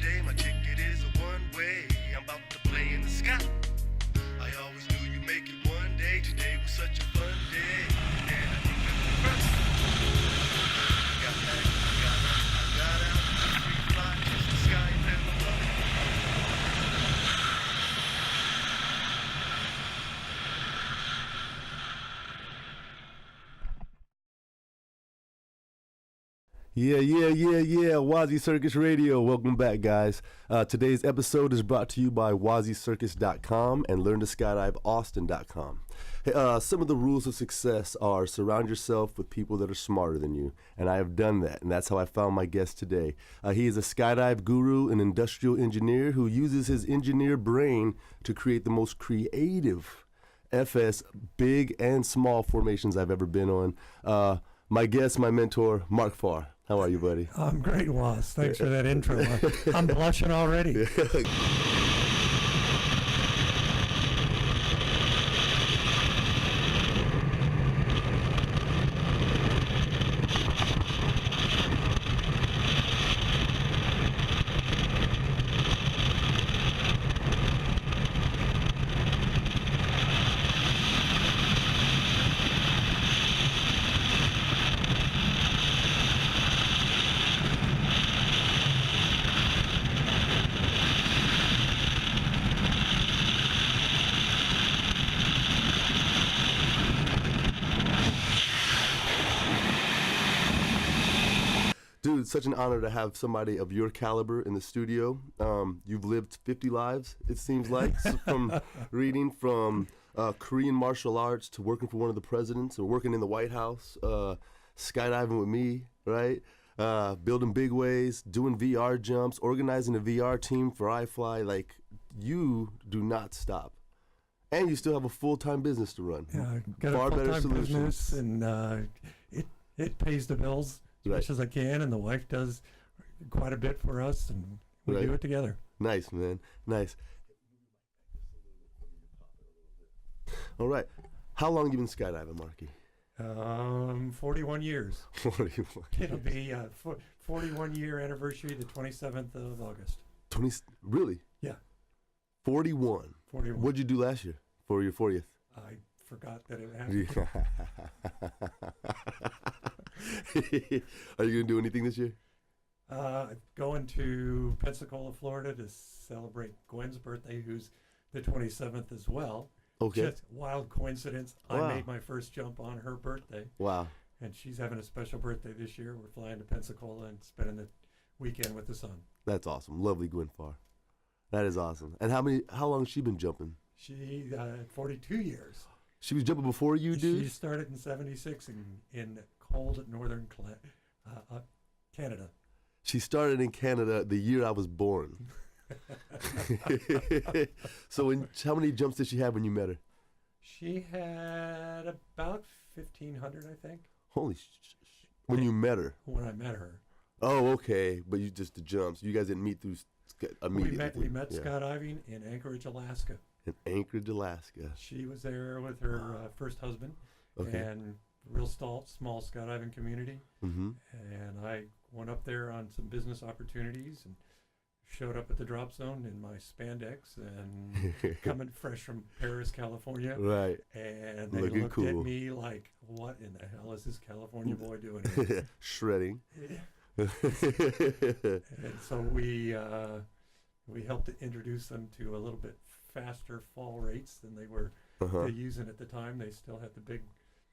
say my ticket is a one-way. I'm about to play in the sky. I always knew you'd make it one day. Today was such a fun day. And I think I'm the first. Got back, I got out, free fly, just the sky and the love. Yeah. WazzyCircus Radio. Welcome back, guys. Today's episode is brought to you by WazzyCircus.com and LearnToSkydiveAustin.com. Hey, some of the rules of success are surround yourself with people that are smarter than you, and I have done that, and that's how I found my guest today. He is a skydive guru, an industrial engineer who uses his engineer brain to create the most creative FS big and small formations I've ever been on. My guest, my mentor, Mark Pharr. How are you, buddy? I'm great, Waz. Thanks for that intro. I'm blushing already. Dude, it's such an honor to have somebody of your caliber in the studio. You've lived 50 lives, it seems like, from reading from Korean martial arts to working for one of the presidents or working in the White House, skydiving with me, right? Building big ways, doing VR jumps, organizing a VR team for iFly. Like, you do not stop. And you still have a full-time business to run. Yeah, got Far a better full-time solutions. business, and it pays the bills as much as I can, and the wife does quite a bit for us, and we do it together. Nice, man. Nice. All right. How long have you been skydiving, Marky? 41 years. 41. It'll be 41-year anniversary, the 27th of August. 20, really? Yeah. 41. 41. What'd you do last year for your 40th? I forgot that it happened. Are you going to do anything this year? Going to Pensacola, Florida to celebrate Gwen's birthday, who's the 27th as well. Okay. Just wild coincidence. Wow. I made my first jump on her birthday. Wow. And she's having a special birthday this year. We're flying to Pensacola and spending the weekend with the son. That's awesome. Lovely Gwen Pharr. That is awesome. And how long has she been jumping? She 42 years. She was jumping before you, dude? She started in 76 in cold northern Canada. She started in Canada the year I was born. So how many jumps did she have when you met her? She had about 1,500, I think. Holy when you met her? When I met her. Oh, okay. But you just the jumps. You guys didn't meet through immediately. We met skydiving in Anchorage, Alaska. In Anchorage, Alaska. She was there with her first husband. Okay. And real small skydiving community. Mm-hmm. And I went up there on some business opportunities and showed up at the drop zone in my spandex and coming fresh from Paris, California. Right. And they Looking looked cool. at me like, what in the hell is this California boy doing here? Shredding. And so we helped to introduce them to a little bit faster fall rates than they were using at the time. They still had the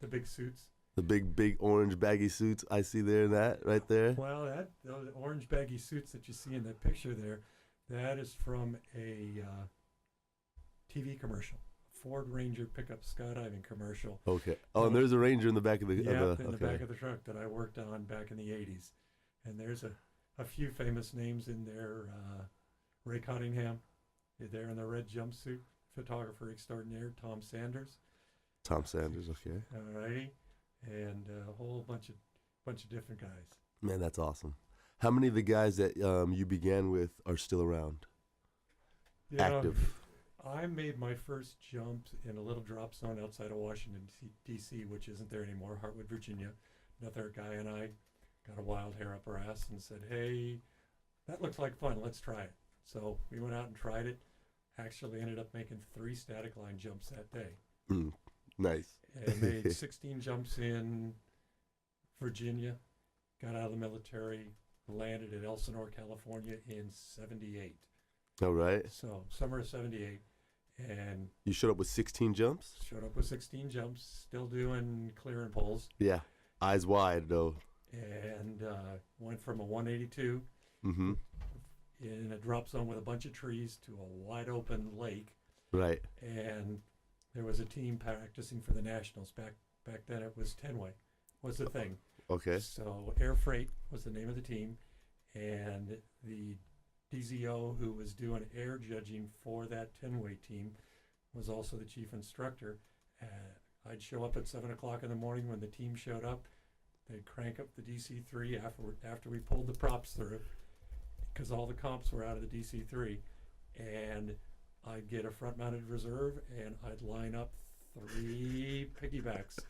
big suits. The big orange baggy suits I see there, right there. Well, those orange baggy suits that you see in that picture there, that is from a TV commercial, Ford Ranger pickup skydiving commercial. Okay. Oh, and there's a Ranger in the back of the. The back of the truck that I worked on back in the 80s, and there's a few famous names in there. Ray Cottingham, there in the red jumpsuit, photographer extraordinaire, Tom Sanders. Tom Sanders, okay. All righty. And a whole bunch of different guys. Man, that's awesome. How many of the guys that you began with are still around? Active. I made my first jump in a little drop zone outside of Washington, D.C., which isn't there anymore, Hartwood, Virginia. Another guy and I got a wild hair up our ass and said, hey, that looks like fun. Let's try it. So we went out and tried it. Actually ended up making 3 static line jumps that day. Nice. And made 16 jumps in Virginia, got out of the military, landed at Elsinore, California in 78. All right. So summer of 78. And You showed up with 16 jumps? showed up with 16 jumps, still doing clearing poles. Yeah. Eyes wide, though. And went from a 182 Mm-hmm. in a drop zone with a bunch of trees to a wide open lake. Right. And there was a team practicing for the Nationals. Back then it was 10-way was the thing. Okay. So Air Freight was the name of the team. And the DZO who was doing air judging for that 10-way team was also the chief instructor. I'd show up at 7 o'clock in the morning when the team showed up. They'd crank up the DC-3 after we pulled the props through, because all the comps were out of the DC-3. And I'd get a front-mounted reserve, and I'd line up 3 piggybacks.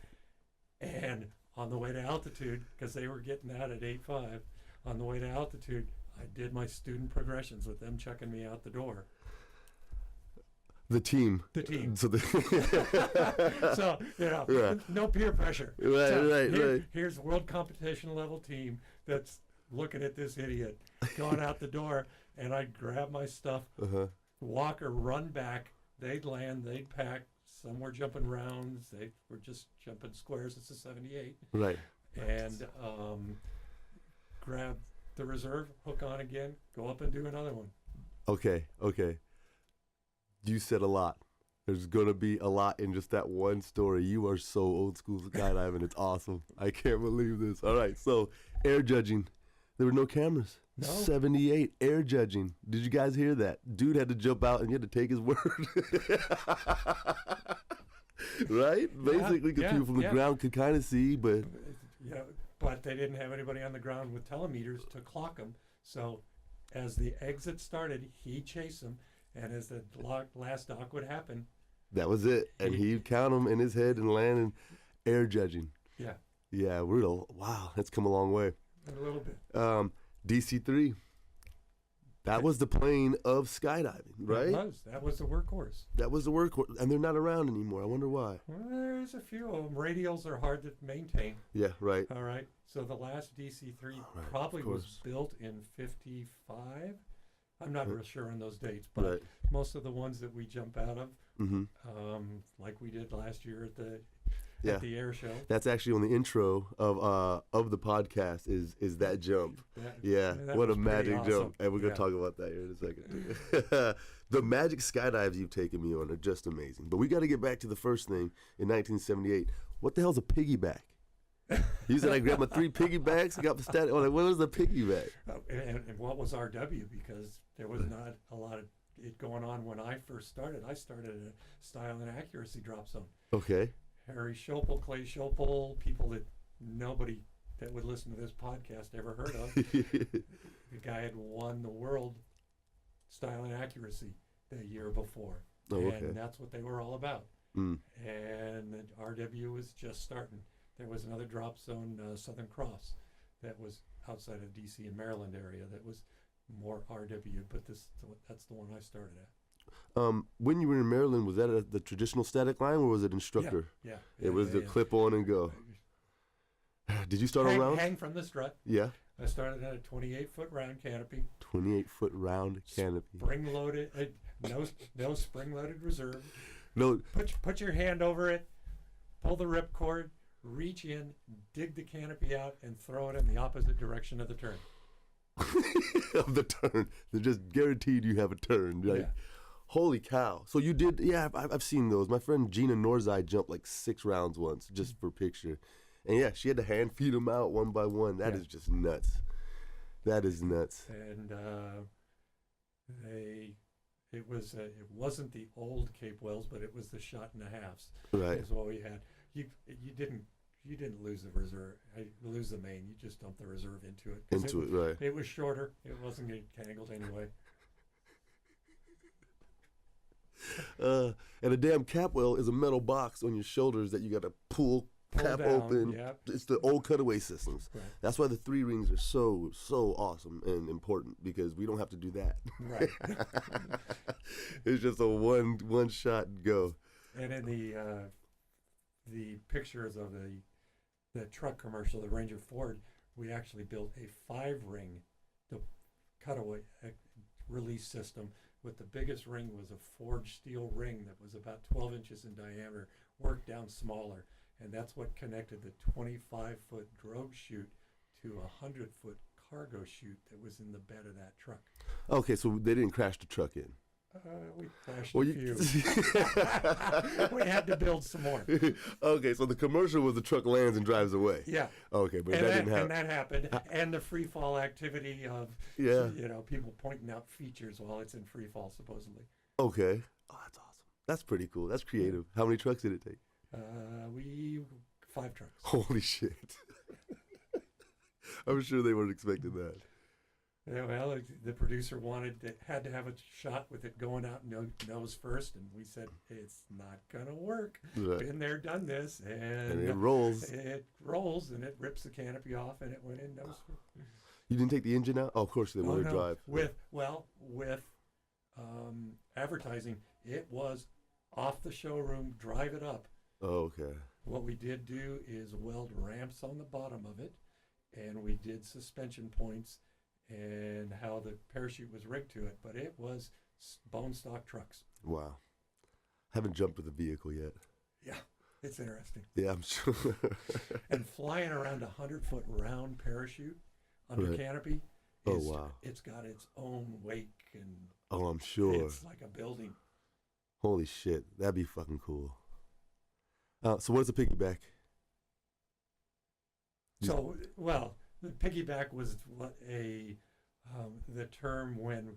And on the way to altitude, because they were getting that at 8.5, on the way to altitude, I did my student progressions with them checking me out the door. The team. The team. So, So, Yeah. no peer pressure. Right, So right. Here's a world competition level team that's looking at this idiot going out the door, and I'd grab my stuff, Uh-huh. walk or run back. They'd land, they'd pack. Some were jumping rounds. They were just jumping squares. It's a 78. Right. And grab the reserve, hook on again, go up and do another one. Okay. You said a lot. There's going to be a lot in just that one story. You are so old school skydiving. It's awesome. I can't believe this. All right, so air judging. There were no cameras. No. 78, air judging. Did you guys hear that? Dude had to jump out and you had to take his word. Right? Basically, because people from the ground could kind of see, but... Yeah, but they didn't have anybody on the ground with telemeters to clock them. So as the exit started, he'd chase them. And as the last dock would happen... That was it. And he'd count them in his head and land in air judging. Yeah. Yeah, wow, that's come a long way. A little bit. DC-3. That was the plane of skydiving, right? That was the workhorse. That was the workhorse. And they're not around anymore. I wonder why. Well, there's a few of them. Radials are hard to maintain. Yeah, right. All right. So the last DC-3 probably was built in 55. I'm not real sure on those dates, but most of the ones that we jump out of, like we did last year at the air show. That's actually on the intro of the podcast is that jump. What a magic jump. And we're going to talk about that here in a second. The magic skydives you've taken me on are just amazing. But we got to get back to the first thing in 1978. What the hell's a piggyback? You said I grabbed my 3 piggybacks, got the stat. What was the piggyback? And what was RW? Because there was not a lot of it going on when I first started. I started at a style and accuracy drop zone. Okay. Harry Schopel, Clay Schopel, people that nobody that would listen to this podcast ever heard of. The guy had won the world style and accuracy the year before. And that's what they were all about. And the RW was just starting. There was another drop zone, Southern Cross, that was outside of D.C. and Maryland area that was more RW, but that's the one I started at. When you were in Maryland, was that the traditional static line or was it instructor? Yeah. It was the clip on and go. Did you start on round? Hang from the strut. Yeah. I started at a 28-foot round canopy. 28-foot round canopy. Spring loaded, no spring loaded reserve. No. Put your hand over it, pull the ripcord, reach in, dig the canopy out, and throw it in the opposite direction of the turn. Of the turn. They're just guaranteed you have a turn. Right? Yeah. Holy cow. So you did, I've seen those. My friend Gina Norzai jumped like 6 rounds once, just for picture. And she had to hand feed them out one by one. That is just nuts. That is nuts. And it wasn't the old Cape Wells, but it was the shot and a halves. Right. Is what we had. You didn't lose the reserve. Lose the main. You just dumped the reserve into it. Right. It was shorter. It wasn't getting tangled anyway. And a damn cap well is a metal box on your shoulders that you got to pull cap down, open. yep. It's the old cutaway systems. Right. That's why the 3 rings are so awesome and important, because we don't have to do that. Right. It's just a one shot go. And in the pictures of the truck commercial, the Ranger Ford, we actually built a 5-ring cutaway release system. With the biggest ring was a forged steel ring that was about 12 inches in diameter, worked down smaller, and that's what connected the 25-foot drogue chute to a 100-foot cargo chute that was in the bed of that truck. Okay, so they didn't crash the truck in. We crashed a few. We had to build some more. Okay, so the commercial was the truck lands and drives away. Yeah. Okay, but that didn't happen. And that happened. And the free fall activity of, people pointing out features while it's in free fall, supposedly. Okay. Oh, that's awesome. That's pretty cool. That's creative. How many trucks did it take? 5 trucks. Holy shit. I'm sure they weren't expecting that. Yeah, well, the producer had to have a shot with it going out nose first, and we said, it's not going to work. Right. Been there, done this, and it rolls. It rolls, and it rips the canopy off, and it went in nose first. You didn't take the engine out? Oh, of course they wanted to drive. With advertising, it was off the showroom, drive it up. Oh, okay. What we did do is weld ramps on the bottom of it, and we did suspension points and how the parachute was rigged to it, but it was bone stock trucks. Wow. Haven't jumped with a vehicle yet. Yeah, it's interesting. Yeah, I'm sure. And flying around a 100-foot round parachute under canopy, it's got its own wake, and I'm sure. It's like a building. Holy shit, that'd be fucking cool. So what's a piggyback? The piggyback was the term when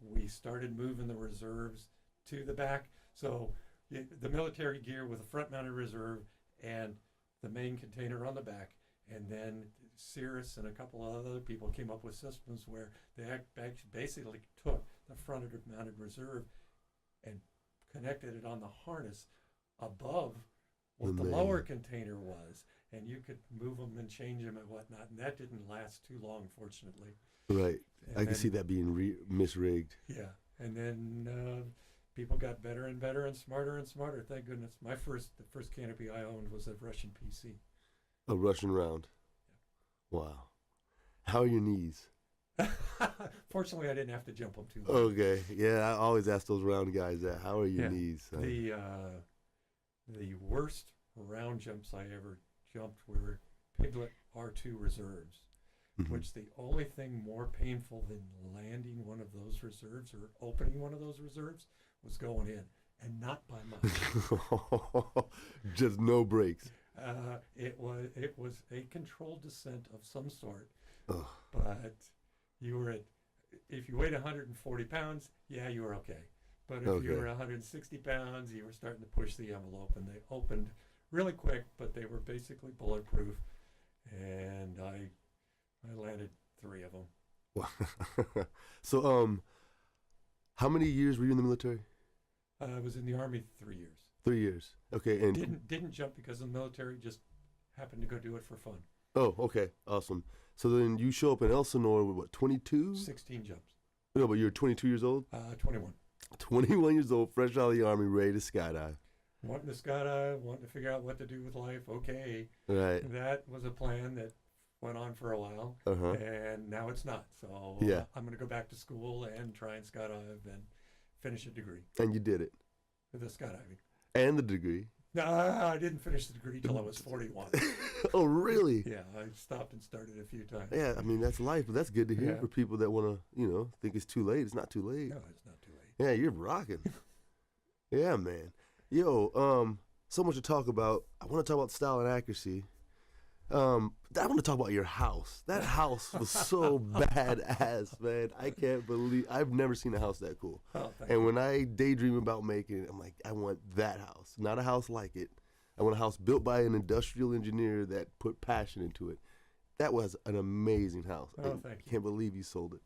we started moving the reserves to the back. So the military gear with a front-mounted reserve and the main container on the back, and then Cirrus and a couple of other people came up with systems where they basically took the front-mounted reserve and connected it on the harness above what the lower container was, and you could move them and change them and whatnot, and that didn't last too long, fortunately. Right. I can see that being misrigged. Yeah, and then people got better and better and smarter, thank goodness. The first canopy I owned was a Russian PC. A Russian round? Yeah. Wow. How are your knees? Fortunately, I didn't have to jump them too long. Okay, yeah, I always ask those round guys that. How are your knees? The worst round jumps I ever jumped were Piglet R2 reserves, which the only thing more painful than landing one of those reserves or opening one of those reserves was going in, and not by much. Just no brakes. It was a controlled descent of some sort, Ugh. but if you weighed 140 pounds, yeah, you were okay. But if you were 160 pounds, you were starting to push the envelope, and they opened really quick, but they were basically bulletproof, and I landed 3 of them. Wow. So, how many years were you in the military? I was in the Army 3 years. 3 years. Okay, and didn't jump because of the military. Just happened to go do it for fun. Oh, okay, awesome. So then you show up in Elsinore with what, 22? 16 jumps. No, but you're 22 years old. 21. 21 years old, fresh out of the Army, ready to skydive. Wanting to skydive, wanting to figure out what to do with life. Okay, right. That was a plan that went on for a while, and now it's not. So I'm going to go back to school and try and skydive and finish a degree. And you did it. With the skydiving. And the degree. No, I didn't finish the degree till I was 41. Oh, really? Yeah, I stopped and started a few times. Yeah, I mean, that's life, but that's good to hear for people that want to, think it's too late. It's not too late. No, it's not too late. Yeah, you're rocking. Yeah, man. Yo, so much to talk about. I want to talk about style and accuracy. I want to talk about your house. That house was so badass, man. I can't believe I've never seen a house that cool. Oh, and when I daydream about making it, I'm like, I want that house, not a house like it. I want a house built by an industrial engineer that put passion into it. That was an amazing house. Oh, thank you. Can't believe you sold it.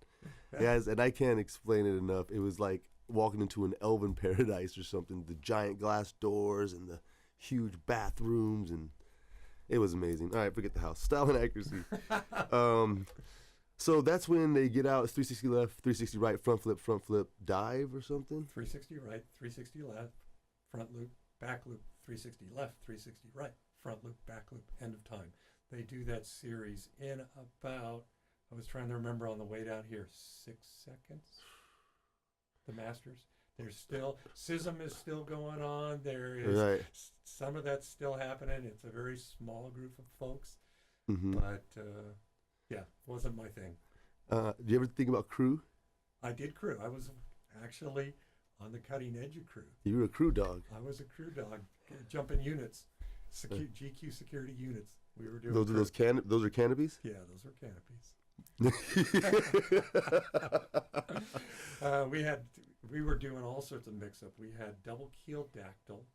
Guys, and I can't explain it enough. It was like walking into an elven paradise or something. The giant glass doors and the huge bathrooms, and It was amazing. All right, forget the house. Style and accuracy. So that's when they get out. It's 360 left, 360 right, front flip, dive or something? 360 right, 360 left, front loop, back loop, 360 left, 360 right, front loop, back loop, end of time. They do that series in about, I was trying to remember on the way down here, 6 seconds? The Masters. There's still, SISM is still going on. There is some of that's still happening. It's a very small group of folks. But, yeah, wasn't my thing. Do you ever think about crew? I did crew. I was actually on the cutting edge of crew. You were a crew dog. I was a crew dog, jumping units, GQ security units. We were doing. Those are canopies? Yeah, those were canopies. We were doing all sorts of mix-up. We had double keel dactyl,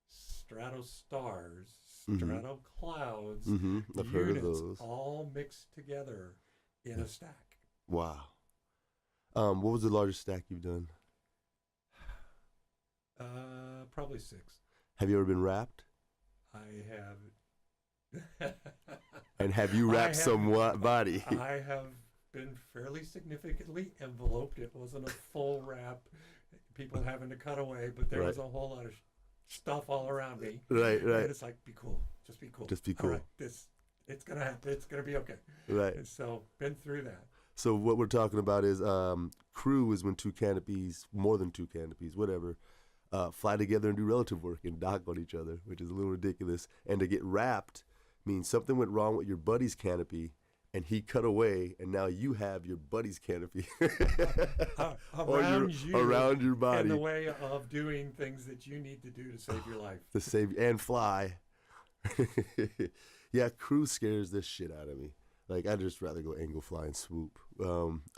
strato stars, strato clouds, I've heard of those. All mixed together in a stack. Wow. What was the largest stack you've done? Probably 6. Have you ever been wrapped? I have. And have you wrapped somebody? I have been fairly significantly enveloped. It wasn't a full wrap. People having to cut away, but there was a whole lot of stuff all around me. Right. And it's like, be cool. Just be cool. Just be cool. All right, it's gonna happen. It's gonna be okay. Right. And so been through that. So what we're talking about is crew is when 2 canopies, more than 2 canopies, whatever, fly together and do relative work and dock on each other, which is a little ridiculous. And to get wrapped means something went wrong with your buddy's canopy and he cut away, and now you have your buddy's canopy around your body. In the way of doing things that you need to do to save your life. To save and fly. Yeah, crew scares the shit out of me. Like, I'd just rather go angle fly and swoop.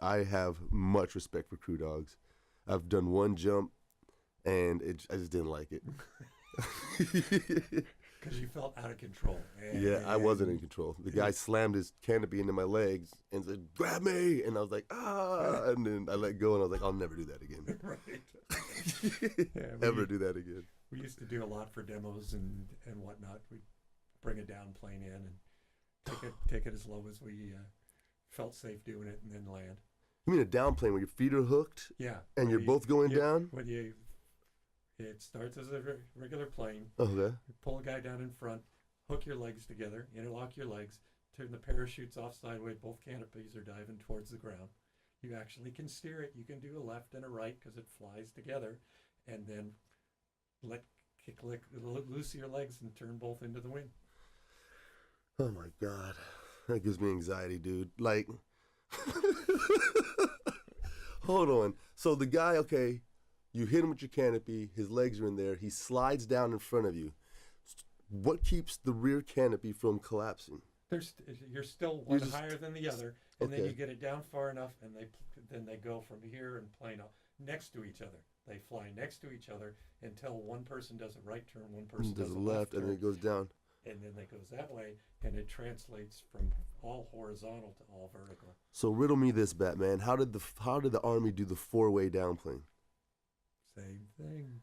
I have much respect for crew dogs. I've done one jump, and I just didn't like it. Because you felt out of control. Yeah, I wasn't in control. The guy slammed his canopy into my legs and said, "Grab me!" And I was like, "Ah!" And then I let go, and I was like, "I'll never do that again." Right. Ever do that again. We used to do a lot for demos and whatnot. We'd bring a down plane in and take it as low as we felt safe doing it, and then land. You mean a down plane where your feet are hooked? Yeah. And you're both going down? It starts as a regular plane. Okay. You pull a guy down in front, hook your legs together, interlock your legs, turn the parachutes off sideways. Both canopies are diving towards the ground. You actually can steer it. You can do a left and a right because it flies together, and then loose your legs and turn both into the wind. Oh my God, that gives me anxiety, dude. Like, hold on. So the guy, okay, you hit him with your canopy, his legs are in there, he slides down in front of you. What keeps the rear canopy from collapsing? You're still one higher than the other, and then you get it down far enough, and then they go from here and plane up next to each other. They fly next to each other until one person does a right turn, one person does a left turn, and then it goes down. And then it goes that way, and it translates from all horizontal to all vertical. So riddle me this, Batman. How did the Army do the 4-way downplane? Same thing.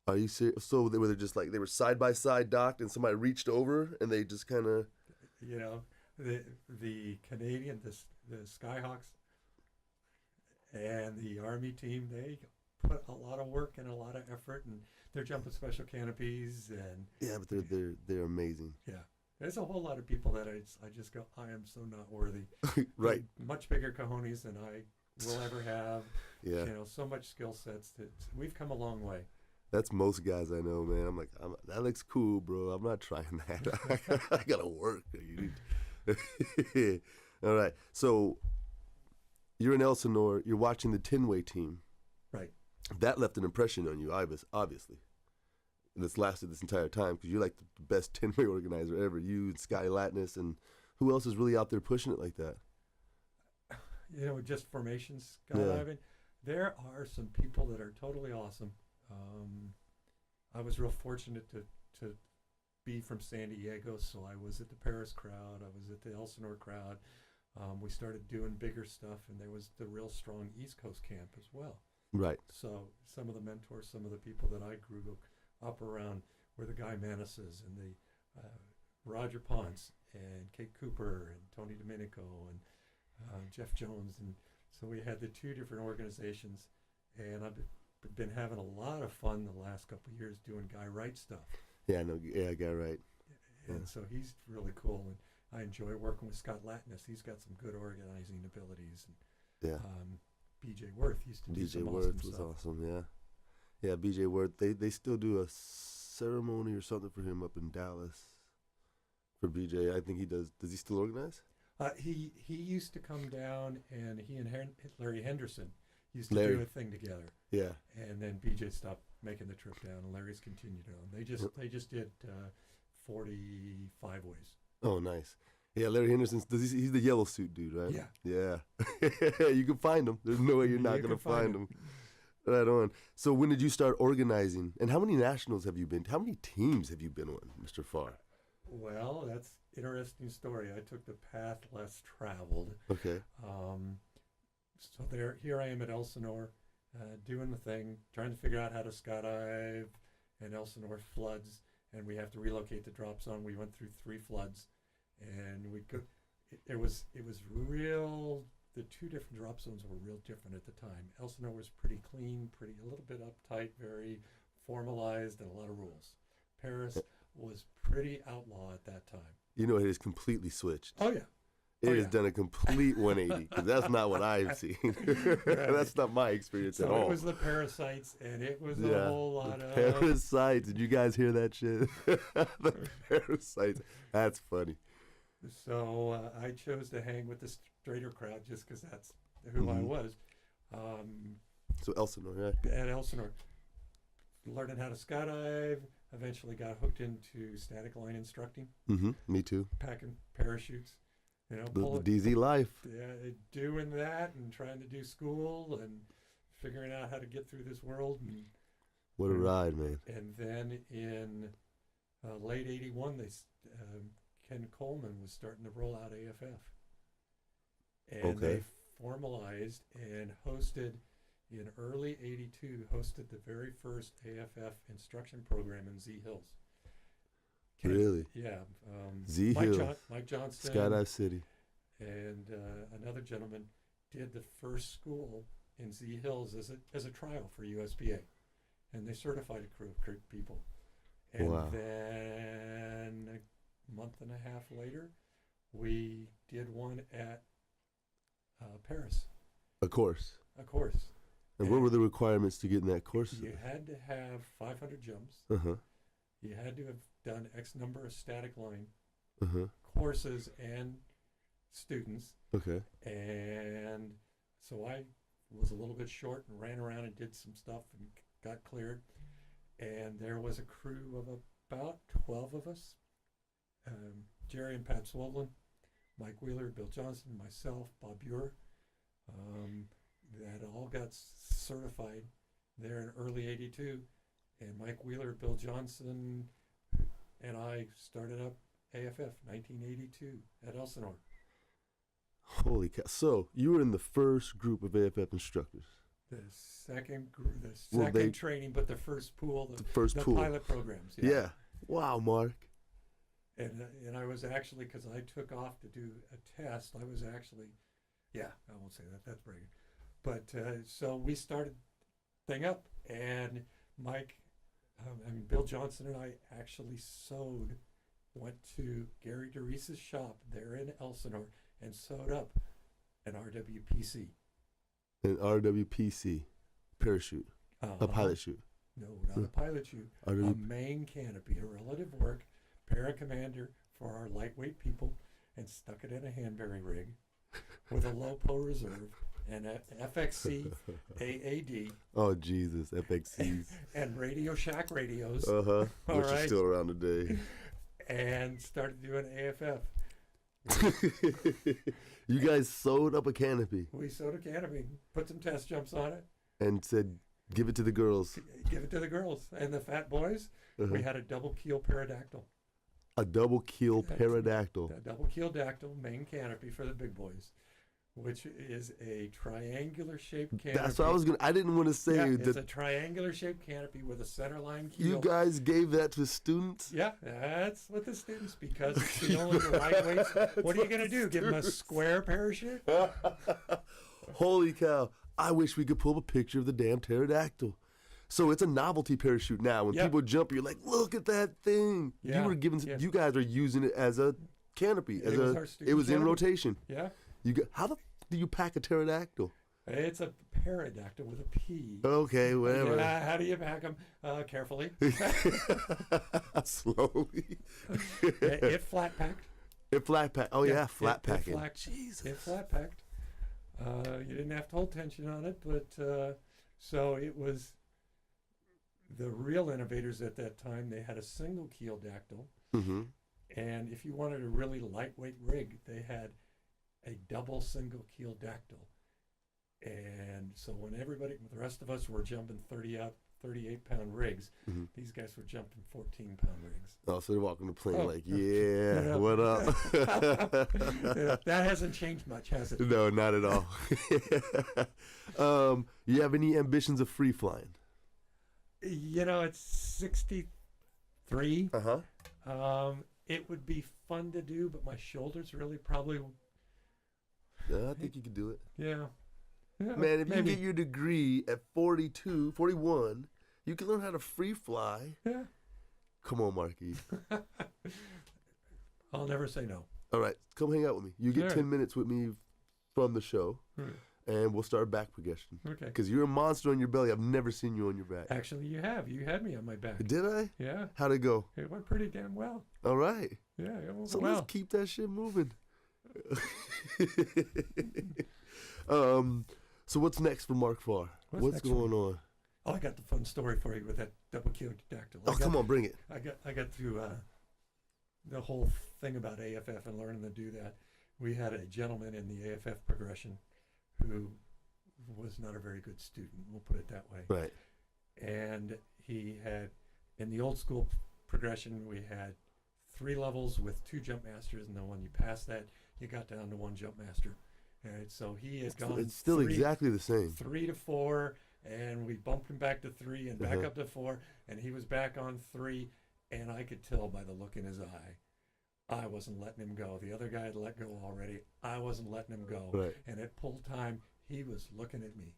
Are you serious? So they were just like, they were side by side docked, and somebody reached over, and they just kind of, the Canadian, the Skyhawks, and the Army team, they put a lot of work and a lot of effort, and they're jumping special canopies, and but they're amazing. Yeah, there's a whole lot of people that I just go, I am so not worthy. Right. Much bigger cojones than I will ever have. Yeah. So much skill sets that we've come a long way. That's most guys I know, man. I'm like, that looks cool, bro. I'm not trying that. I gotta work. All right. So you're in Elsinore. You're watching the 10-way team. Right. That left an impression on you, obviously. And it's lasted this entire time because you're like the best 10-way organizer ever. You and Scotty Latness, and who else is really out there pushing it like that? Just formations, skydiving. Yeah. There are some people that are totally awesome. I was real fortunate to be from San Diego, so I was at the Paris crowd. I was at the Elsinore crowd. We started doing bigger stuff, and there was the real strong East Coast camp as well. Right. So some of the mentors, some of the people that I grew up around were the Guy Manises and the Roger Ponce and Kate Cooper and Tony Domenico and Jeff Jones. And so we had the two different organizations, and I've been having a lot of fun the last couple of years doing Guy Wright stuff. Yeah, I know. Yeah, Guy Wright. And so he's really cool, and I enjoy working with Scott Latness. He's got some good organizing abilities. And, Yeah. BJ Worth used to do BJ some Worth awesome was stuff. awesome. Yeah. Yeah, BJ Worth. They still do a ceremony or something for him up in Dallas. For BJ, I think he does. Does he still organize? He used to come down, and he and Larry Henderson used to Larry. do a thing together. Yeah. And then BJ stopped making the trip down, and Larry's continued on. They just did 45 ways. Oh, nice. Yeah, Larry Henderson. He's the yellow suit dude, right? Yeah. Yeah. You can find him. There's no way you're not gonna find him. Right on. So when did you start organizing? And how many nationals have you been? How many teams have you been on, Mr. Pharr? Well, that's an interesting story. I took the path less traveled. Okay. So here I am at Elsinore, doing the thing, trying to figure out how to skydive, and Elsinore floods, and we have to relocate the drop zone. We went through 3 floods, and it was real. The 2 different drop zones were real different at the time. Elsinore was pretty clean, a little bit uptight, very formalized, and a lot of rules. Paris was pretty outlaw at that time. You know, it has completely switched. Oh yeah. It has done a complete 180, because that's not what I've seen. That's not my experience at all. It was the parasites, and it was a whole lot of parasites. Did you guys hear that shit? The parasites. That's funny. So I chose to hang with the straighter crowd just because that's who I was. So Elsinore, right? At Elsinore, learning how to skydive. Eventually got hooked into static line instructing. Me too. Packing parachutes. You know, The DZ life. Doing that and trying to do school and figuring out how to get through this world. And, What a ride, man. And then in late '81, Ken Coleman was starting to roll out AFF. And they formalized and hosted, in early '82, hosted the very first AFF instruction program in Z Hills. Really? Yeah. Z Hills. Mike Johnston. Skydive City. And another gentleman did the first school in Z Hills as a trial for USBA. And they certified a crew of people. And then a month and a half later, we did one at Paris. A course. And what were the requirements to get in that course? You had to have 500 jumps. You had to have done X number of static line courses and students. Okay. And so I was a little bit short and ran around and did some stuff and got cleared. And there was a crew of about 12 of us. Jerry and Pat Swollen, Mike Wheeler, Bill Johnson, myself, Bob Buer, that all got certified there in early '82. And Mike Wheeler, Bill Johnson, and I started up AFF 1982 at Elsinore. Holy cow. So you were in the first group of AFF instructors. The second training, but the first pool, the pool. pilot programs. Yeah. Wow, Mark. And I was actually, because I took off to do a test, I won't say that, that's bragging. But so we started thing up, and Bill Johnson and I actually went to Gary DeReese's shop there in Elsinore and sewed up an RWPC. An RWPC parachute. A pilot chute. No, not a pilot chute. A main canopy, a relative work, paracommander for our lightweight people, and stuck it in a handberry rig with a LoPo reserve and a FXC AAD. Oh, Jesus, FXCs. And Radio Shack radios. Which is still around today. And started doing AFF. You guys sewed up a canopy. We sewed a canopy, put some test jumps on it. And said, give it to the girls. Give it to the girls. And the fat boys, we had a double keel pterodactyl. A double keel pterodactyl. A double keel dactyl, main canopy for the big boys. which is a triangular shaped canopy. That's what I was gonna. I didn't want to say It's that. a triangular shaped canopy with a centerline keel. You guys gave that to students. Yeah, that's what the students, because it's the only lightweight. What are you going to do? Give them a square parachute? Holy cow! I wish we could pull a picture of the damn pterodactyl. So it's a novelty parachute now. When Yep. people jump, you're like, "Look at that thing!" Yeah, You were given. yeah. You guys are using it as a canopy. As It was a. our student It was in canopy. rotation. Yeah. You got. How the do you pack a pterodactyl? It's a pterodactyl with a P. Okay, whatever. Yeah, how do you pack them? Carefully. Slowly. It flat packed. It flat pack. Oh yeah, flat it packing. Jesus. It flat packed. You didn't have to hold tension on it, but so it was the real innovators at that time. They had a single keel dactyl, Mm-hmm. and if you wanted a really lightweight rig, they had a double single keel dactyl. And so when the rest of us were jumping 38-pound rigs, Mhm. these guys were jumping 14-pound rigs. Oh, so they're walking the plane Oh, like, yeah. yeah, what up? Yeah, that hasn't changed much, has it? No, not at all. You have any ambitions of free flying? It's 63. Uh-huh. It would be fun to do, but my shoulders really probably, I think you could do it. yeah. Yeah, Man, if you maybe. get your degree at 42, 41, you can learn how to free fly. Yeah. Come on, Marky. I'll never say no. All right, come hang out with me. You get Sure. 10 minutes with me from the show, and we'll start back progression. Okay. Because you're a monster on your belly. I've never seen you on your back. Actually, you have. You had me on my back. Did I? Yeah. How'd it go? It went pretty damn well. All right. Yeah, it went So well. let's keep that shit moving. So what's next for Mark Pharr? What's next going on? Oh, I got the fun story for you with that double keel dactyl. Oh, come on, bring it. I got through the whole thing about AFF and learning to do that. We had a gentleman in the AFF progression who was not a very good student. We'll put it that way. Right. And he had, in the old school progression, we had 3 levels with 2 jump masters, and then when you passed that, you got down to 1 jump master. And so he had gone. It's still exactly the same. 3 to 4, and we bumped him back to 3 and back Uh-huh. up to 4, and he was back on 3, and I could tell by the look in his eye, I wasn't letting him go. The other guy had let go already. I wasn't letting him go. Right. And at pull time, he was looking at me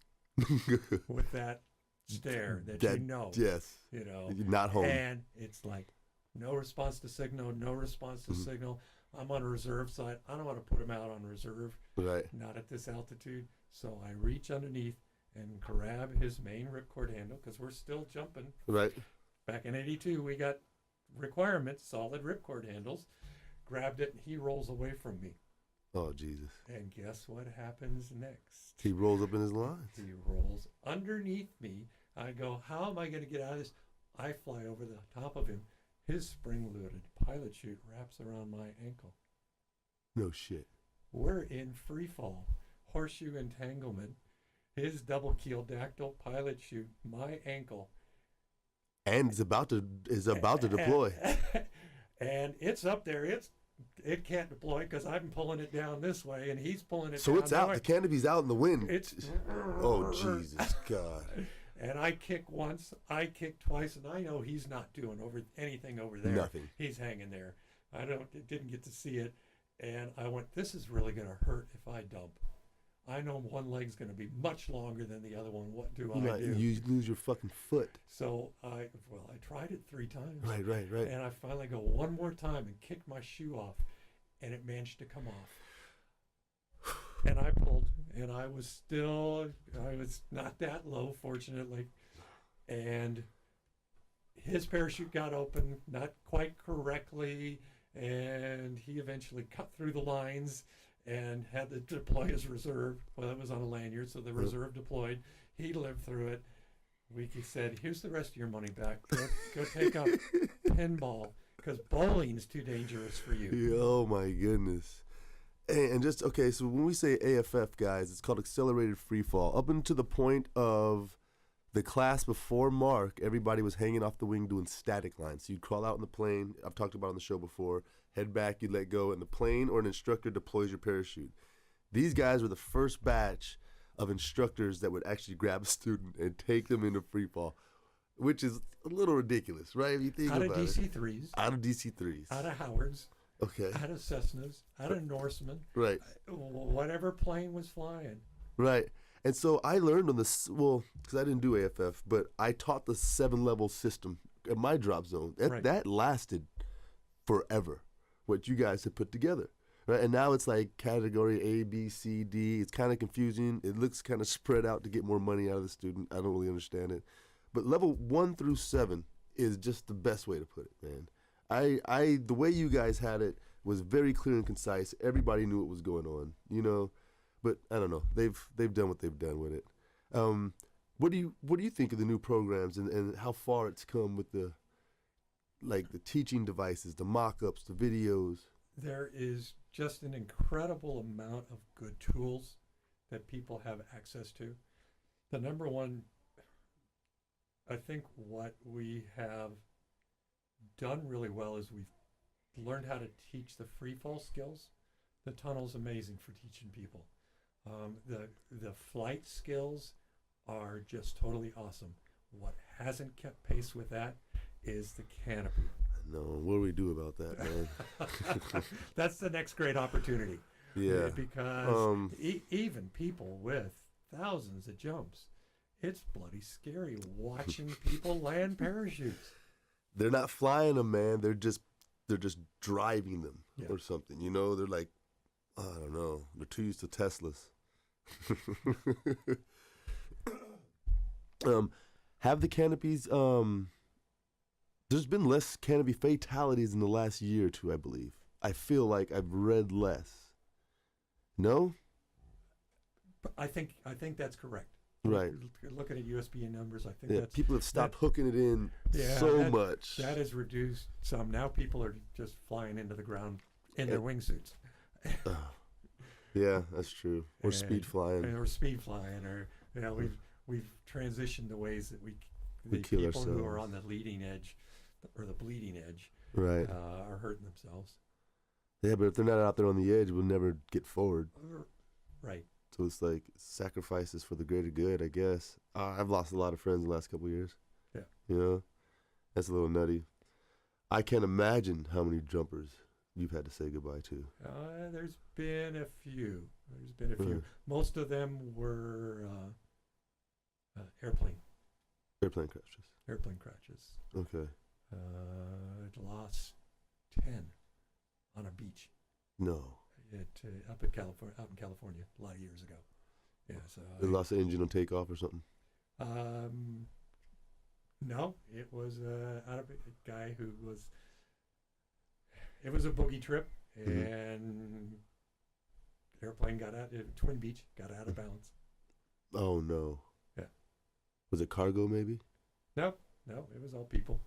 with that stare that you know. Yes. You know. You're not home. And it's like, no response to signal, no response to signal. I'm on a reserve side. I don't want to put him out on reserve. Right. Not at this altitude. So I reach underneath and grab his main ripcord handle, because we're still jumping. Right. Back in 82, we got requirements, solid ripcord handles. Grabbed it, and he rolls away from me. Oh, Jesus. And guess what happens next? He rolls up in his lines. He rolls underneath me. I go, how am I going to get out of this? I fly over the top of him. His spring-loaded pilot chute wraps around my ankle. No shit. We're in free fall, horseshoe entanglement. His double keel dactyl pilot chute, my ankle. And is about to deploy. And it's up there. It can't deploy because I'm pulling it down this way, and he's pulling it So down it's that out. way. The canopy's out in the wind. It's Oh, Jesus God. And I kick once, I kick twice, and I know he's not doing anything over there. Nothing. He's hanging there. Didn't get to see it, and I went, this is really going to hurt if I dump. I know one leg's going to be much longer than the other one. What do I do? You lose your fucking foot. So I tried it 3 times. Right. And I finally go one more time and kicked my shoe off, and it managed to come off. And I pulled, and I was not that low, fortunately. And his parachute got open, not quite correctly, and he eventually cut through the lines and had to deploy his reserve. Well, it was on a lanyard, so the reserve deployed. He lived through it. Wiki said, here's the rest of your money back. Go take up pinball, because bowling's too dangerous for you. Oh, my goodness. And just, okay, so when we say AFF, guys, it's called accelerated free fall. Up until the point of the class before Mark, everybody was hanging off the wing doing static lines. So you'd crawl out in the plane. I've talked about it on the show before. Head back, you let go, and the plane or an instructor deploys your parachute. These guys were the first batch of instructors that would actually grab a student and take them into free fall, which is a little ridiculous, right? If you think Out about of it. DC-3s. Out of DC-3s. Out of Howards. Okay. Out of Cessnas. Out of Norsemen. Right. Whatever plane was flying. Right. And so I learned on this, well, because I didn't do AFF, but I taught the 7-level system at my drop zone. That lasted forever, what you guys had put together. Right. And now it's like category A, B, C, D. It's kind of confusing. It looks kind of spread out to get more money out of the student. I don't really understand it. But level 1 through 7 is just the best way to put it, man. The way you guys had it was very clear and concise. Everybody knew what was going on, you know. But I don't know. They've done what they've done with it. What do you think of the new programs and how far it's come with the teaching devices, the mock-ups, the videos? There is just an incredible amount of good tools that people have access to. The number one, I think what we have done really well is we've learned how to teach the free fall skills. The tunnel's amazing for teaching people. The flight skills are just totally awesome. What hasn't kept pace with that is the canopy. No, what do we do about that, man? That's the next great opportunity. Yeah. Because even people with thousands of jumps, it's bloody scary watching people land parachutes. They're not flying them, man. They're just driving them or something. You know, they're like, I don't know. They're too used to Teslas. Have the canopies? There's been less canopy fatalities in the last year or two, I believe. I feel like I've read less. No? I think that's correct. Right. Looking at USB numbers, I think that's... people have stopped hooking it in much. That has reduced some. Now people are just flying into the ground in their wingsuits. Yeah, that's true. Or speed flying. Or speed flying. Or, you know, we've transitioned to ways that we people kill ourselves. who are on the leading edge or the bleeding edge right. Are hurting themselves. Yeah, but if they're not out there on the edge, we'll never get forward. Right. So it's like sacrifices for the greater good, I guess. I've lost a lot of friends in the last couple of years. Yeah. You know? That's a little nutty. I can't imagine how many jumpers you've had to say goodbye to. There's been a few. Most of them were airplane crashes. Okay. Lost 10 on a beach. No. Out in California, a lot of years ago. Yeah, so they lost the engine on takeoff or something. No, it was out of a guy who was. It was a boogie trip, and airplane Twin Beach got out of balance. Oh no. Yeah. Was it cargo maybe? No, it was all people.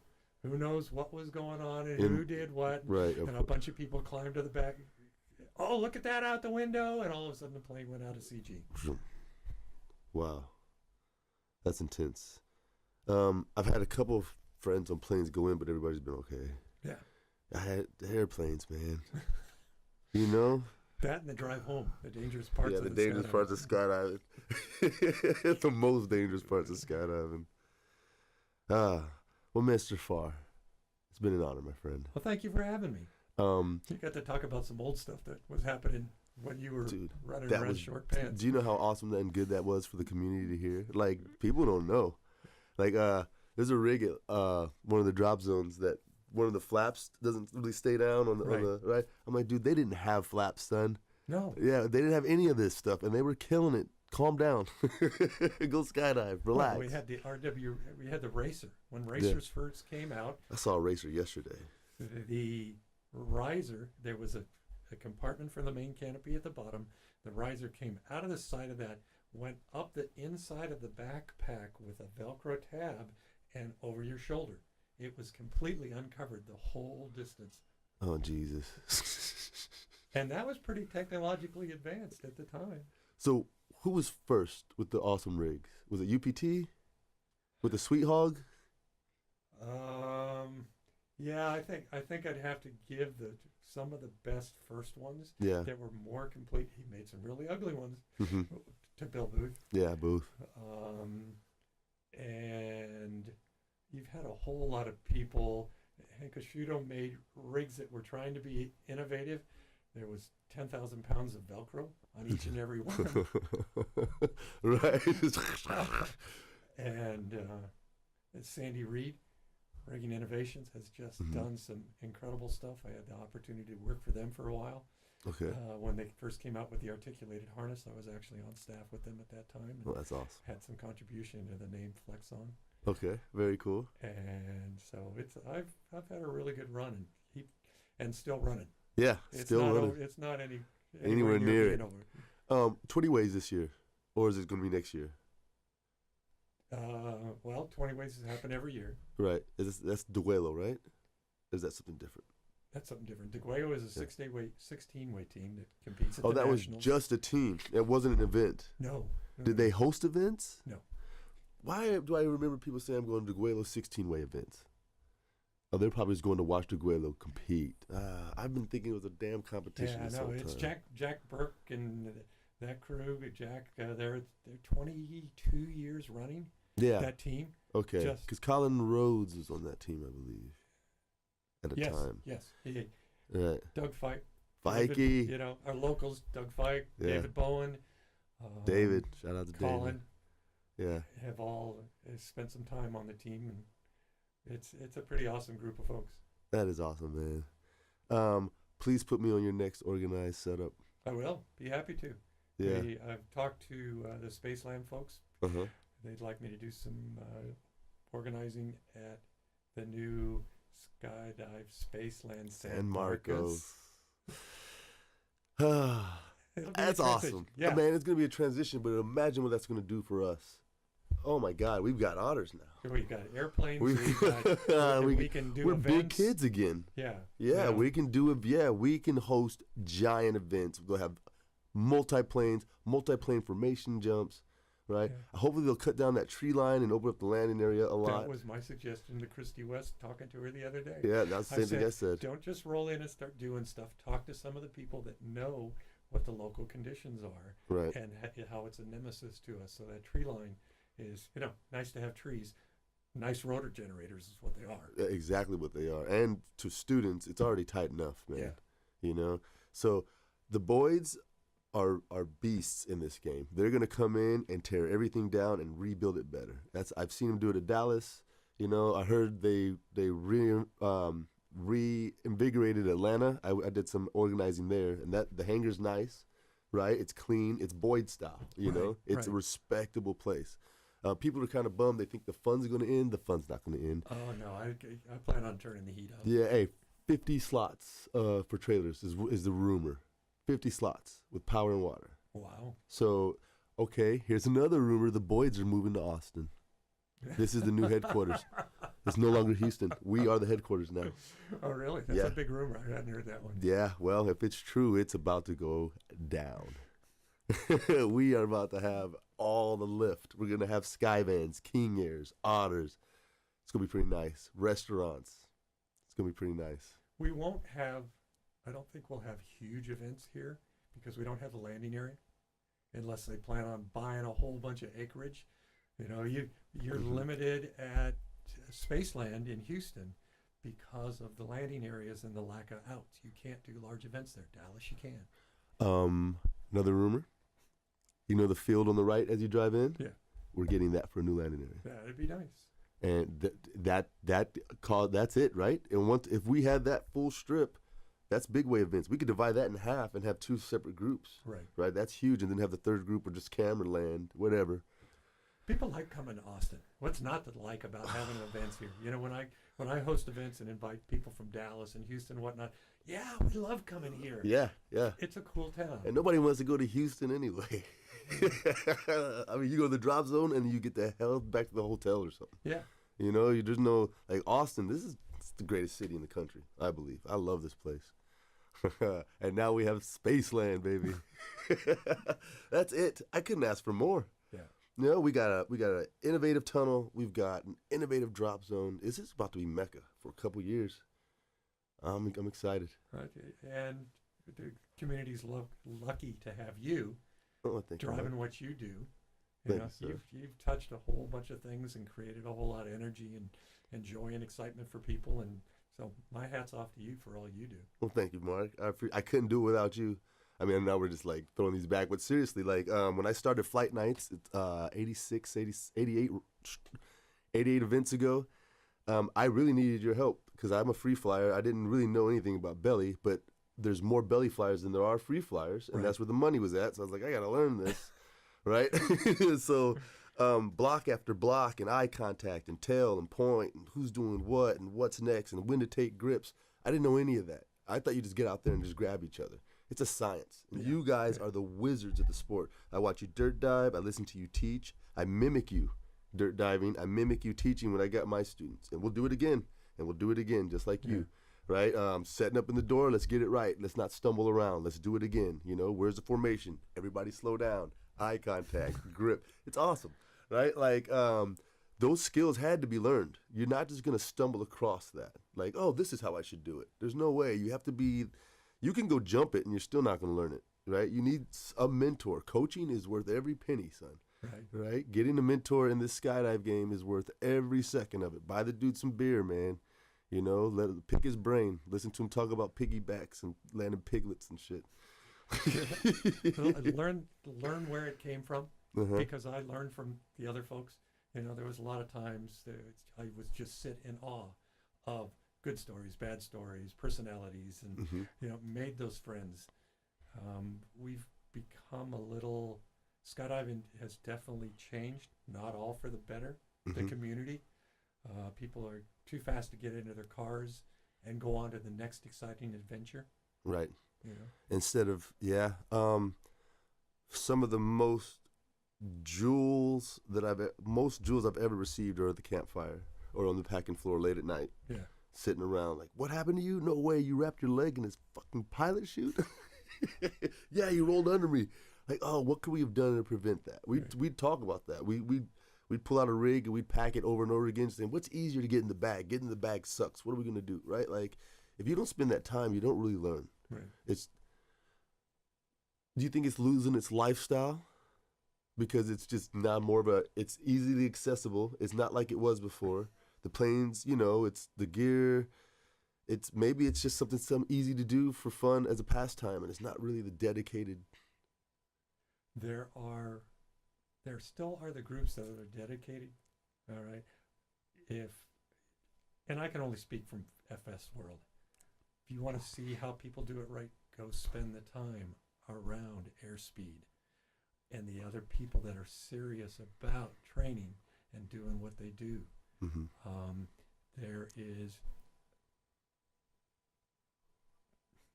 Who knows what was going on and who did what? Right. And a bunch of people climbed to the back. Oh, look at that out the window. And all of a sudden the plane went out of CG. Wow. That's intense. I've had a couple of friends on planes go in, but everybody's been okay. Yeah. I had the airplanes, man. You know? That and the drive home, the dangerous parts of the dangerous parts of skydiving. The most dangerous parts of skydiving. Well, Mr. Pharr, it's been an honor, my friend. Well, thank you for having me. You got to talk about some old stuff that was happening when you were running around short pants. Do you know how awesome and good that was for the community to hear? Like, people don't know. Like, there's a rig at one of the drop zones that one of the flaps doesn't really stay down on the right. I'm like, dude, they didn't have flaps, son. No. Yeah, they didn't have any of this stuff, and they were killing it. Calm down. Go skydive. Relax. Well, we had the we had the Racer. When Racers first came out. I saw a Racer yesterday. The riser, there was a compartment for the main canopy at the bottom. The riser came out of the side of that, went up the inside of the backpack with a Velcro tab and over your shoulder. It was completely uncovered the whole distance. Oh, Jesus. And that was pretty technologically advanced at the time. So who was first with the awesome rigs? Was it UPT? With the Sweet Hog? Yeah, I think I'd have to give some of the best first ones Yeah. that were more complete. He made some really ugly ones Hmm. to Bill Booth. Yeah, Booth. And you've had a whole lot of people. Hank Oshuto made rigs that were trying to be innovative. There was 10,000 pounds of Velcro on each and every one. Right. And Sandy Reed, Rigging Innovations, has just done some incredible stuff. I had the opportunity to work for them for a while. Okay. When they first came out with the articulated harness, I was actually on staff with them at that time. And Well, that's awesome. had some contribution to the name Flexon. Okay, very cool. And so I've had a really good run and still running. Yeah, It's still not running. It's not Anywhere near being it. over. 20 ways this year, or is it going to be next year? Well, 20 ways happen every year. Right. That's Duelo, right? Or is that something different? That's something different. DeGuayo is a 16-way team that competes at Oh, the that was nationals. just a team. It wasn't an event. No. Did they host events? No. Why do I remember people saying I'm going to Duelo 16-way events? Oh, they're probably just going to watch Duelo compete. I've been thinking it was a damn competition. Yeah, this no, whole it's time. Jack Burke and that crew. Jack, they're 22 years running. Yeah. That team. Okay. just- Because Colin Rhodes was on that team, I believe, at a time. Yes. Right. Doug Fike. Fikey. David, our locals, Doug Fike, Yeah. David Bowen, David. Shout out to Colin, David. Yeah. have all spent some time on the team, and it's a pretty awesome group of folks. That is awesome, man. Please put me on your next organized setup. I will be happy to. Yeah. I've talked to the Spaceland folks. Uh-huh. They'd like me to do some organizing at the new Skydive Spaceland San Marcos. It'll be a That's transition. awesome. Yeah. Man, it's going to be a transition, but imagine what that's going to do for us. Oh, my God. We've got otters now. So we've got airplanes. We- We can do We're events. big kids again. Yeah. Yeah, we can do it. Yeah, we can host giant events. We'll have multi-plane formation jumps, right? Yeah. Hopefully they'll cut down that tree line and open up the landing area a lot. That was my suggestion to Christy West, talking to her the other day. Yeah, that's the same thing I said. Don't just roll in and start doing stuff. Talk to some of the people that know what the local conditions are, Right. and how it's a nemesis to us. So that tree line is, nice to have trees. Nice rotor generators is what they are. Exactly what they are. And to students, it's already tight enough, man. Yeah. So the Boyds are beasts in this game. They're going to come in and tear everything down and rebuild it better. I've seen them do it at Dallas. I heard they reinvigorated Atlanta. I did some organizing there, and the hangar's nice, right? It's clean. It's Boyd style, It's a respectable place. People are kind of bummed. They think the fun's going to end. The fun's not going to end. Oh no, I plan on turning the heat up. Yeah, hey, 50 slots for trailers is the rumor. 50 slots with power and water. Wow. So, okay, here's another rumor. The Boyds are moving to Austin. This is the new headquarters. It's no longer Houston. We are the headquarters now. Oh really? That's Yeah. a big rumor. I hadn't heard that one. Yeah, well, if it's true, it's about to go down. We are about to have all the lift. We're going to have Skyvans, King Airs, Otters. It's going to be pretty nice. Restaurants. It's going to be pretty nice. We won't have. I don't think we'll have huge events here because we don't have a landing area, unless they plan on buying a whole bunch of acreage. You're limited at Spaceland in Houston because of the landing areas and the lack of outs. You can't do large events there. Dallas, you can. Another rumor. The field on the right as you drive in? Yeah. We're getting that for a new landing area. That'd be nice. And that's it, right? And if we had that full strip, that's big way events. We could divide that in half and have two separate groups. Right. Right? That's huge. And then have the third group or just camera land, whatever. People like coming to Austin. What's not to like about having events here? When I host events and invite people from Dallas and Houston and whatnot, yeah, we love coming here. Yeah. It's a cool town. And nobody wants to go to Houston anyway. I mean, you go to the drop zone and you get the hell back to the hotel or something. Yeah. There's no, like Austin, it's the greatest city in the country, I believe. I love this place. And now we have Spaceland, baby. That's it. I couldn't ask for more. Yeah. We got an innovative tunnel. We've got an innovative drop zone. This is about to be Mecca for a couple years. I'm excited. Right, and the community's lucky to have you Oh, thank you, driving Mark. what you do. Thank you, sir. You've touched a whole bunch of things and created a whole lot of energy and joy and excitement for people. And so my hat's off to you for all you do. Well, thank you, Mark. I couldn't do it without you. I mean, now we're just like throwing these back, but seriously, like when I started Flight Nights, 86, 80, 88, 88 events ago, I really needed your help because I'm a free flyer. I didn't really know anything about belly, but there's more belly flyers than there are free flyers, and that's where the money was at. So I was like, I got to learn this, right? So block after block and eye contact and tail and point and who's doing what and what's next and when to take grips. I didn't know any of that. I thought you just get out there and just grab each other. It's a science. And you guys are the wizards of the sport. I watch you dirt dive. I listen to you teach. I mimic you dirt diving. I mimic you teaching when I got my students. And we'll do it again. And we'll do it again just like you, right? Setting up in the door, let's get it right. Let's not stumble around. Let's do it again. You know, where's the formation? Everybody slow down. Eye contact, grip. It's awesome, right? Like those skills had to be learned. You're not just going to stumble across that. Like, oh, this is how I should do it. There's no way. You have to be, you can go jump it and you're still not going to learn it, right? You need a mentor. Coaching is worth every penny, son. Right? Getting a mentor in this skydive game is worth every second of it. Buy the dude some beer, man. You know, pick his brain. Listen to him talk about piggybacks and landing piglets and shit. learn where it came from, because I learned from the other folks. You know, there was a lot of times that I was just sit in awe of good stories, bad stories, personalities, and you know, made those friends. We've become a little. Skydiving has definitely changed, not all for the better, the community. People are too fast to get into their cars and go on to the next exciting adventure. Right. You know? Instead of, some of the most jewels I've ever received are at the campfire or on the packing floor late at night. Yeah. Sitting around like, what happened to you? No way, you wrapped your leg in his fucking pilot chute? Yeah, you rolled under me. Like, oh, what could we have done to prevent that? We'd talk about that. We'd pull out a rig and we'd pack it over and over again, saying, what's easier to get in the bag? Getting in the bag sucks. What are we going to do, right? Like, if you don't spend that time, you don't really learn. Right. Do you think it's losing its lifestyle? Because it's just not it's easily accessible. It's not like it was before. The planes, you know, it's the gear. Maybe it's just something easy to do for fun as a pastime, and it's not really the dedicated. There still are the groups that are dedicated, all right? And I can only speak from FS world. If you want to see how people do it right, go spend the time around airspeed and the other people that are serious about training and doing what they do. There is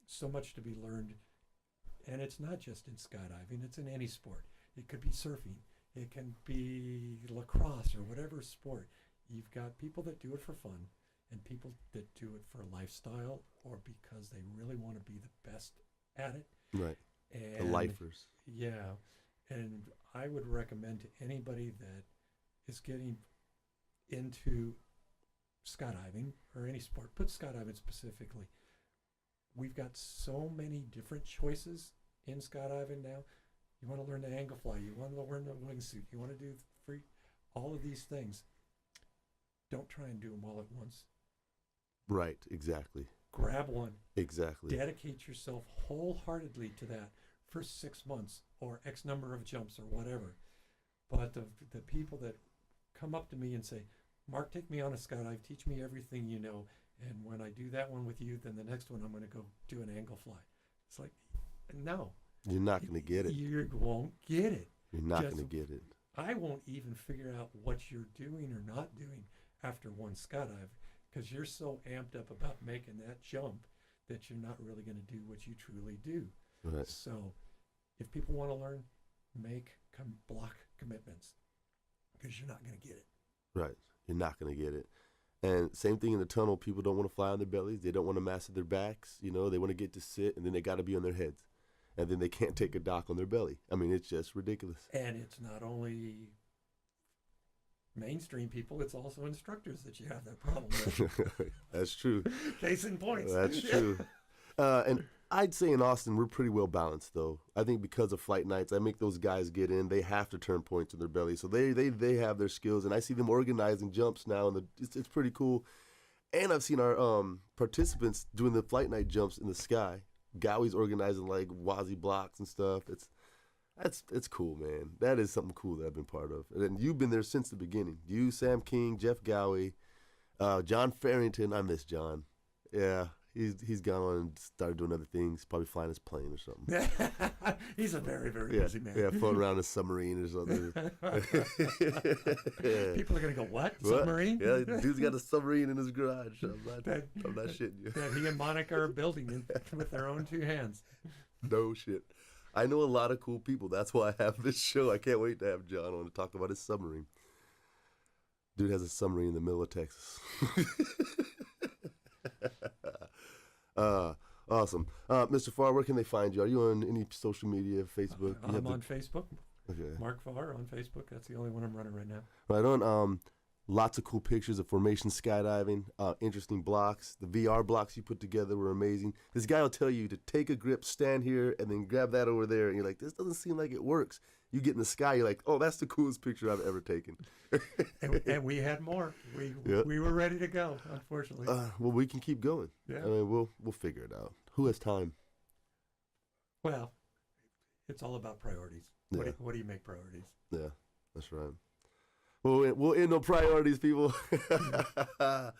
so much to be learned. And it's not just in skydiving, it's in any sport. It could be surfing, it can be lacrosse or whatever sport. You've got people that do it for fun and people that do it for lifestyle or because they really want to be the best at it. Right. And the lifers. Yeah. And I would recommend to anybody that is getting into skydiving or any sport, but skydiving specifically, we've got so many different choices in skydiving now. You want to learn the angle fly, you want to learn the wingsuit, you want to do free, all of these things. Don't try and do them all at once. Right, exactly. Grab one. Exactly. Dedicate yourself wholeheartedly to that for 6 months or X number of jumps or whatever. But the people that come up to me and say, Mark, take me on a skydive, teach me everything you know. And when I do that one with you, then the next one I'm going to go do an angle fly. It's like, no. You're not going to get it. You won't get it. You're not going to get it. I won't even figure out what you're doing or not doing after one skydive because you're so amped up about making that jump that you're not really going to do what you truly do. Right. So if people want to learn, make block commitments because you're not going to get it. Right. You're not going to get it. And same thing in the tunnel. People don't want to fly on their bellies. They don't want to master their backs. You know, they want to get to sit, and then they got to be on their heads. And then they can't take a dock on their belly. I mean, it's just ridiculous. And it's not only mainstream people, it's also instructors that you have that problem with. That's true. Case in point. That's true. And I'd say in Austin, we're pretty well balanced, though. I think because of flight nights, I make those guys get in. They have to turn points in their belly. So they have their skills. And I see them organizing jumps now, and it's pretty cool. And I've seen our participants doing the flight night jumps in the sky. Gowie's organizing, like, Wazzy blocks and stuff. It's cool, man. That is something cool that I've been part of. And you've been there since the beginning. You, Sam King, Jeff Gowie, John Farrington. I miss John. Yeah. He's gone on and started doing other things, probably flying his plane or something. He's a very, very busy man. Yeah, floating around a submarine or something. People are going to go, what? Submarine? Yeah, dude's got a submarine in his garage. I'm not shitting you. That he and Monica are building with their own two hands. No shit. I know a lot of cool people. That's why I have this show. I can't wait to have John on to talk about his submarine. Dude has a submarine in the middle of Texas. Awesome. Mr. Pharr, where can they find you? Are you on any social media, Facebook? I'm on Facebook. Okay. Mark Pharr on Facebook. That's the only one I'm running right now. Right on. Lots of cool pictures of formation skydiving, interesting blocks. The VR blocks you put together were amazing. This guy will tell you to take a grip, stand here, and then grab that over there. And you're like, this doesn't seem like it works. You get in the sky, you're like, oh, that's the coolest picture I've ever taken. and we had more. We were ready to go, unfortunately. Well, we can keep going. Yeah. I mean, we'll figure it out. Who has time? Well, it's all about priorities. Yeah. What do you make priorities? Yeah, that's right. We'll end on priorities, people. Thank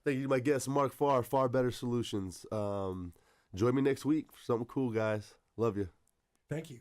you to my guest, Mark Pharr, Far Better Solutions. Join me next week for something cool, guys. Love you. Thank you.